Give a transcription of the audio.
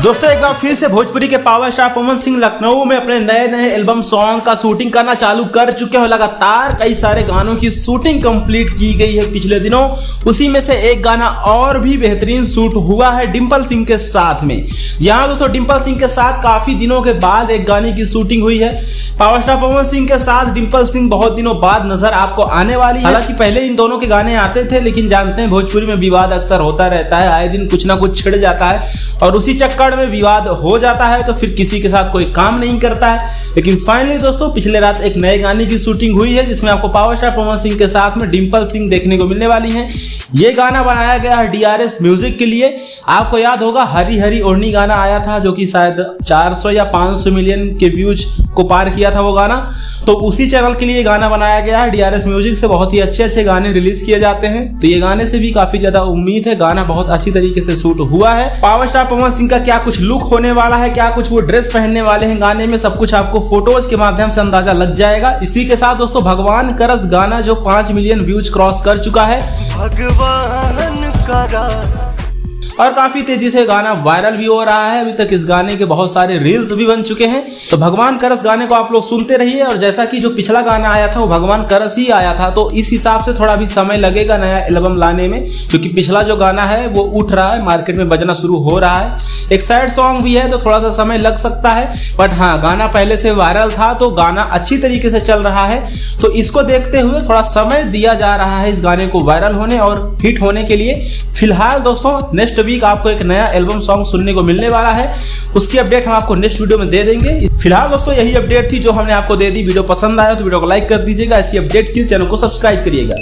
दोस्तों एक बार फिर से भोजपुरी के पावर स्टार पवन सिंह लखनऊ में अपने नए नए एल्बम सॉन्ग का शूटिंग करना चालू कर चुके हैं। लगातार कई सारे गानों की शूटिंग कंप्लीट की गई है पिछले दिनों। उसी में से एक गाना और भी बेहतरीन शूट हुआ है डिंपल सिंह के साथ में। जी हाँ दोस्तों, डिंपल सिंह के साथ काफी दिनों के बाद एक गाने की शूटिंग हुई है। पावर स्टार पवन सिंह के साथ डिंपल सिंह बहुत दिनों बाद नजर आपको आने वाली है। हालांकि पहले इन दोनों के गाने आते थे, लेकिन जानते हैं भोजपुरी में विवाद अक्सर होता रहता है, आए दिन कुछ ना कुछ छिड़ जाता है और उसी चक्कर में विवाद हो जाता है तो फिर किसी के साथ कोई काम नहीं करता है। लेकिन फाइनली दोस्तों पिछले रात एक नए गाने की शूटिंग हुई है जिसमें आपको पावर स्टार पवन सिंह के साथ में डिंपल सिंह देखने को मिलने वाली हैं। ये गाना बनाया गया है DRS म्यूजिक के लिए। आपको याद होगा हरी हरी ओढ़नी गाना आया था जो कि शायद 400 या 500 मिलियन के व्यूज को पार किया था वो गाना। तो उसी चैनल के लिए गाना बनाया गया है। DRS म्यूजिक से बहुत ही अच्छे अच्छे गाने रिलीज किए जाते हैं, तो ये गाने से भी काफी ज्यादा उम्मीद है। गाना बहुत अच्छी तरीके से शूट हुआ है। पावर स्टार पवन सिंह का क्या कुछ लुक होने वाला है, क्या कुछ वो ड्रेस पहनने वाले हैं गाने में, सब कुछ आपको फोटोज के माध्यम से अंदाजा लग जाएगा। इसी के साथ दोस्तों भगवान का रस गाना जो 5 मिलियन व्यूज क्रॉस कर चुका है, भगवान का रस, और काफी तेजी से गाना वायरल भी हो रहा है। अभी तक इस गाने के बहुत सारे रील्स भी बन चुके हैं। तो भगवान का रस गाने को आप लोग सुनते रहिए। और जैसा कि जो पिछला गाना आया था वो भगवान का रस ही आया था, तो इस हिसाब से थोड़ा भी समय लगेगा नया एल्बम लाने में, क्योंकि पिछला जो गाना है वो उठ रहा है, मार्केट में बजना शुरू हो रहा है। एक सैड सॉन्ग भी है तो थोड़ा सा समय लग सकता है, बट हाँ गाना पहले से वायरल था तो गाना अच्छी तरीके से चल रहा है। तो इसको देखते हुए थोड़ा समय दिया जा रहा है इस गाने को वायरल होने और हिट होने के लिए। फिलहाल दोस्तों नेक्स्ट वीक आपको एक नया एल्बम सॉन्ग सुनने को मिलने वाला है, उसकी अपडेट हम आपको नेक्स्ट वीडियो में दे देंगे। फिलहाल दोस्तों यही अपडेट थी जो हमने आपको दे दी। वीडियो पसंद आया तो वीडियो को लाइक कर दीजिएगा। ऐसी अपडेट के लिए चैनल को सब्सक्राइब करिएगा।